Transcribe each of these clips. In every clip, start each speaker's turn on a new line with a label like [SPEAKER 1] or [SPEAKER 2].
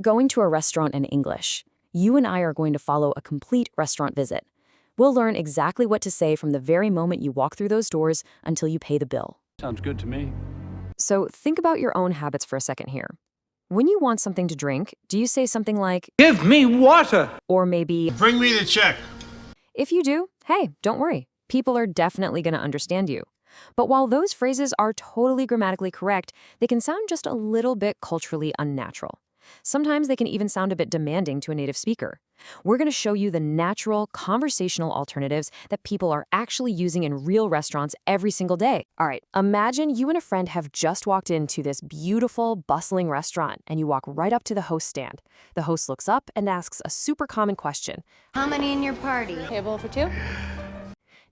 [SPEAKER 1] Going to a restaurant in English. You and I are going to follow a complete restaurant visit. We'll learn exactly what to say from the very moment you walk through those doors until you pay the bill.
[SPEAKER 2] Sounds good to me.
[SPEAKER 1] So think about your own habits for a second here. When you want something to drink, do you say something like,
[SPEAKER 3] "Give me water!"
[SPEAKER 1] or maybe,
[SPEAKER 4] "Bring me the check."
[SPEAKER 1] If you do, hey, don't worry. People are definitely going to understand you. But while those phrases are totally grammatically correct, they can sound just a little bit culturally unnatural. Sometimes they can even sound a bit demanding to a native speaker. We're going to show you the natural, conversational alternatives that people are actually using in real restaurants every single day. All right, imagine you and a friend have just walked into this beautiful, bustling restaurant, and you walk right up to the host stand. The host looks up and asks a super common question.
[SPEAKER 5] How many in your party?
[SPEAKER 6] Table for two?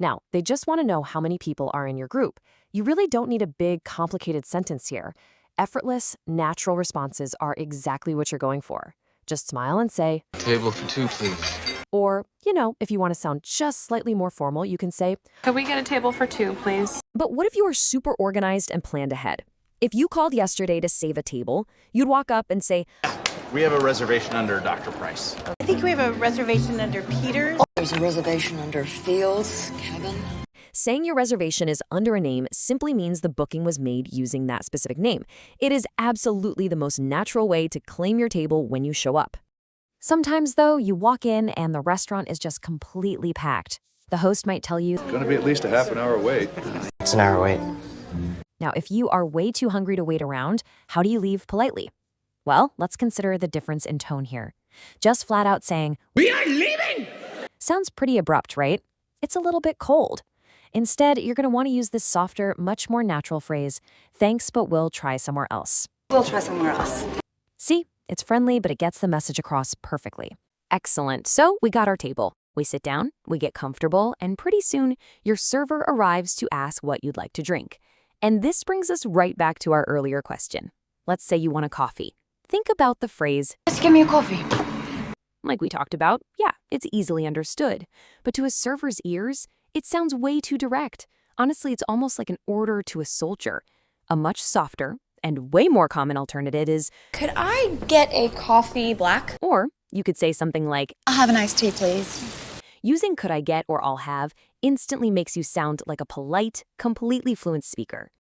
[SPEAKER 1] Now, they just want to know how many people are in your group. You really don't need a big, complicated sentence here. Effortless, natural responses are exactly what you're going for. Just smile and say,
[SPEAKER 7] "Table for two, please."
[SPEAKER 1] Or, if you want to sound just slightly more formal, you can say,
[SPEAKER 6] Could we get a table for two, please?
[SPEAKER 1] But what if you were super organized and planned ahead? If you called yesterday to save a table, you'd walk up and say,
[SPEAKER 8] "We have a reservation under Dr. Price."
[SPEAKER 9] I think we have a reservation under Peters.
[SPEAKER 10] There's a reservation under Fields, Kevin.
[SPEAKER 1] Saying your reservation is under a name simply means the booking was made using that specific name. It is absolutely the most natural way to claim your table when you show up. Sometimes, though, you walk in and the restaurant is just completely packed. The host might tell you,
[SPEAKER 11] "It's going to be at least a half an hour wait."
[SPEAKER 7] It's an hour wait.
[SPEAKER 1] Now, if you are way too hungry to wait around, how do you leave politely? Well, let's consider the difference in tone here. Just flat out saying,
[SPEAKER 3] "We are leaving!"
[SPEAKER 1] sounds pretty abrupt, right? It's a little bit cold. Instead, you're going to want to use this softer, much more natural phrase, "Thanks, but we'll try somewhere else."
[SPEAKER 5] We'll try somewhere else.
[SPEAKER 1] See, it's friendly, but it gets the message across perfectly. Excellent. So we got our table. We sit down, we get comfortable, and pretty soon your server arrives to ask what you'd like to drink. And this brings us right back to our earlier question. Let's say you want a coffee. Think about the phrase,
[SPEAKER 5] Just give me a coffee.
[SPEAKER 1] like we talked about. Yeah, it's easily understood. But to a server's ears, it sounds way too direct. Honestly, it's almost like an order to a soldier. A much softer and way more common alternative is,
[SPEAKER 6] Could I get a coffee black?
[SPEAKER 1] or you could say something like,
[SPEAKER 9] I'll have an iced tea, please.
[SPEAKER 1] using could I get or I'll have instantly makes you sound like a polite, completely fluent speaker.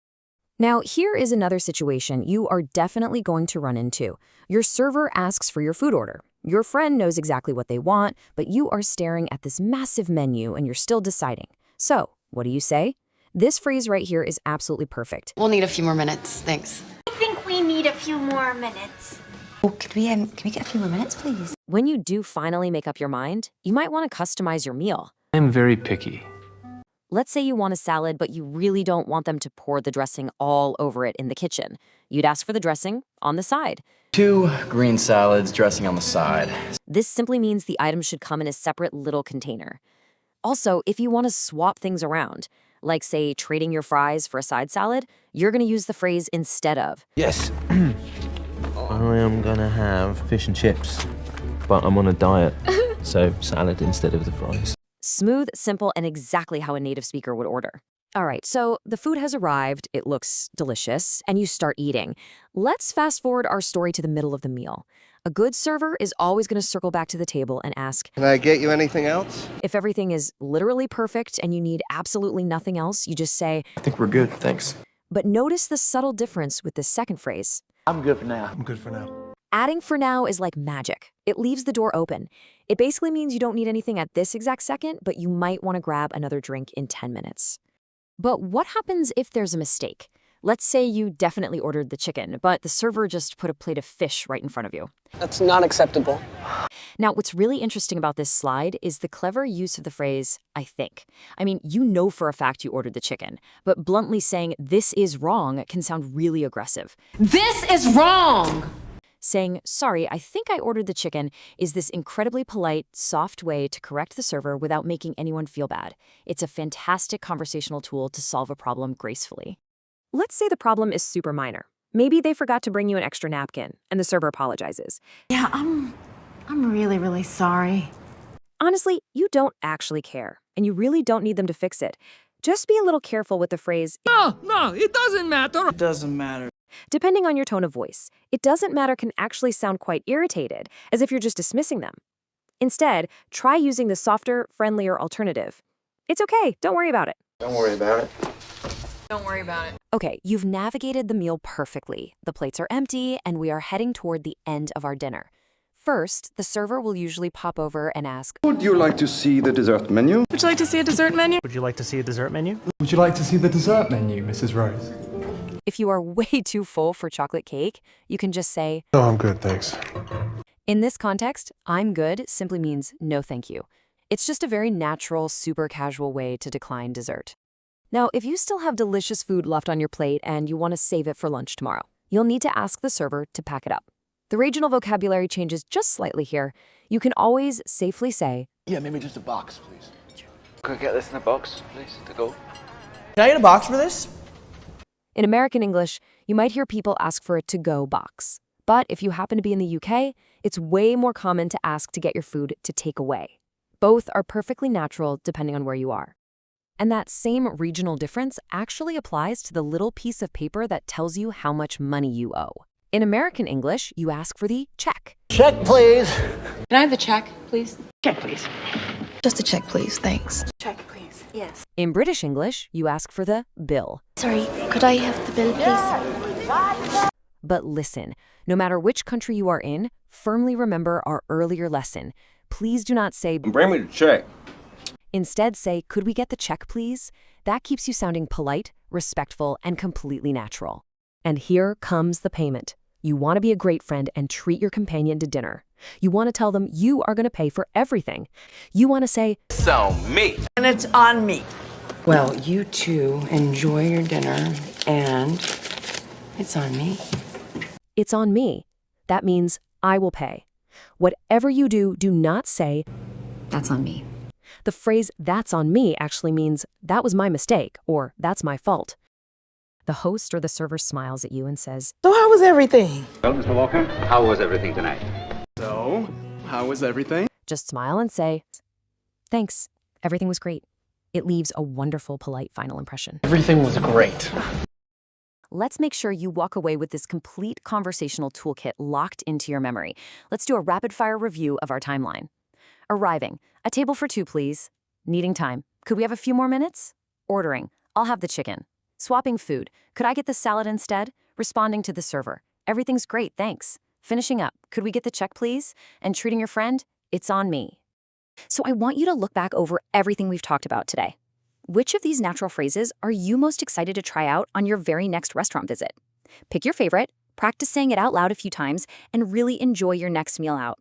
[SPEAKER 1] Now, here is another situation you are definitely going to run into. Your server asks for your food order. Your friend knows exactly what they want, but you are staring at this massive menu and you're still deciding. So, what do you say? This phrase right here is absolutely perfect.
[SPEAKER 10] We'll need a few more minutes, thanks.
[SPEAKER 5] I think we need a few more minutes.
[SPEAKER 10] Oh, can we get a few more minutes, please?
[SPEAKER 1] When you do finally make up your mind, you might want to customize your meal.
[SPEAKER 2] I'm very picky.
[SPEAKER 1] Let's say you want a salad, but you really don't want them to pour the dressing all over it in the kitchen. You'd ask for the dressing on the side.
[SPEAKER 8] 2 green salads, dressing on the side.
[SPEAKER 1] This simply means the item should come in a separate little container. Also, if you want to swap things around, like say trading your fries for a side salad, you're going to use the phrase instead of.
[SPEAKER 7] Yes. I am gonna have fish and chips, but I'm on a diet, so salad instead of the fries.
[SPEAKER 1] Smooth, simple, and exactly how a native speaker would order. All right, so the food has arrived, it looks delicious, and you start eating. Let's fast forward our story to the middle of the meal. A good server is always going to circle back to the table and ask,
[SPEAKER 4] "Can I get you anything else?"
[SPEAKER 1] if everything is literally perfect and you need absolutely nothing else, you just say,
[SPEAKER 7] I think we're good, thanks.
[SPEAKER 1] but notice the subtle difference with this second phrase.
[SPEAKER 8] I'm good for now.
[SPEAKER 11] "I'm good for now."
[SPEAKER 1] Adding "for now" is like magic. It leaves the door open. It basically means you don't need anything at this exact second, but you might want to grab another drink in 10 minutes. But what happens if there's a mistake? Let's say you definitely ordered the chicken, but the server just put a plate of fish right in front of you.
[SPEAKER 3] That's not acceptable.
[SPEAKER 1] Now, what's really interesting about this slide is the clever use of the phrase, "I think." I mean, you know for a fact you ordered the chicken, but bluntly saying "this is wrong" can sound really aggressive.
[SPEAKER 6] This is wrong!
[SPEAKER 1] Saying, "Sorry, I think I ordered the chicken," is this incredibly polite, soft way to correct the server without making anyone feel bad. It's a fantastic conversational tool to solve a problem gracefully. Let's say the problem is super minor. Maybe they forgot to bring you an extra napkin, and the server apologizes.
[SPEAKER 9] Yeah, I'm really, really sorry.
[SPEAKER 1] Honestly, you don't actually care, and you really don't need them to fix it. Just be a little careful with the phrase,
[SPEAKER 3] No, it doesn't matter.
[SPEAKER 4] It doesn't matter.
[SPEAKER 1] Depending on your tone of voice, it doesn't matter can actually sound quite irritated, as if you're just dismissing them. Instead, try using the softer, friendlier alternative. It's okay, don't worry about it.
[SPEAKER 4] Don't worry about it.
[SPEAKER 6] Don't worry about it.
[SPEAKER 1] Okay, you've navigated the meal perfectly. The plates are empty, and we are heading toward the end of our dinner. First, the server will usually pop over and ask,
[SPEAKER 11] Would you like to see the dessert menu?
[SPEAKER 6] Would you like to see a dessert menu?
[SPEAKER 12] Would you like to see a dessert menu?
[SPEAKER 2] Would you like to see the dessert menu, Mrs. Rose?
[SPEAKER 1] If you are way too full for chocolate cake, you can just say,
[SPEAKER 4] No, I'm good, thanks.
[SPEAKER 1] in this context, I'm good simply means no thank you. It's just a very natural, super casual way to decline dessert. Now, if you still have delicious food left on your plate and you want to save it for lunch tomorrow, you'll need to ask the server to pack it up. The regional vocabulary changes just slightly here. You can always safely say,
[SPEAKER 8] Yeah, maybe just a box, please. Could I get this in a box, please, to go?
[SPEAKER 12] Can I get a box for this?
[SPEAKER 1] in American English, you might hear people ask for a to-go box. But if you happen to be in the UK, it's way more common to ask to get your food to take away. Both are perfectly natural depending on where you are. And that same regional difference actually applies to the little piece of paper that tells you how much money you owe. In American English, you ask for the check.
[SPEAKER 12] Check, please.
[SPEAKER 6] Can I have the check, please?
[SPEAKER 9] Check, please.
[SPEAKER 10] Just a check, please. Thanks.
[SPEAKER 9] Check, please. Yes.
[SPEAKER 1] In British English, you ask for the bill.
[SPEAKER 5] Sorry, could I have the bill, please?
[SPEAKER 1] But listen, no matter which country you are in, firmly remember our earlier lesson. Please do not say,
[SPEAKER 4] Bring me the check.
[SPEAKER 1] Instead say, could we get the check, please? That keeps you sounding polite, respectful, and completely natural. And here comes the payment. You want to be a great friend and treat your companion to dinner. You want to tell them you are going to pay for everything. You want to say,
[SPEAKER 8] So me.
[SPEAKER 9] And it's on me.
[SPEAKER 10] Well, you two enjoy your dinner, and it's on me.
[SPEAKER 1] it's on me. That means I will pay. Whatever you do, do not say,
[SPEAKER 10] That's on me.
[SPEAKER 1] the phrase that's on me actually means that was my mistake or that's my fault. The host or the server smiles at you and says,
[SPEAKER 9] So how was everything?
[SPEAKER 2] Well, Mr. Walker, how was everything tonight?
[SPEAKER 11] So, how was everything?
[SPEAKER 1] just smile and say, thanks, everything was great. It leaves a wonderful, polite final impression.
[SPEAKER 12] Everything was great.
[SPEAKER 1] Let's make sure you walk away with this complete conversational toolkit locked into your memory. Let's do a rapid-fire review of our timeline. Arriving. A table for two, please. Needing time. Could we have a few more minutes? Ordering. I'll have the chicken. Swapping food. Could I get the salad instead? Responding to the server. Everything's great, thanks. Finishing up. Could we get the check, please? And treating your friend? It's on me. So I want you to look back over everything we've talked about today. Which of these natural phrases are you most excited to try out on your very next restaurant visit? Pick your favorite, practice saying it out loud a few times, and really enjoy your next meal out.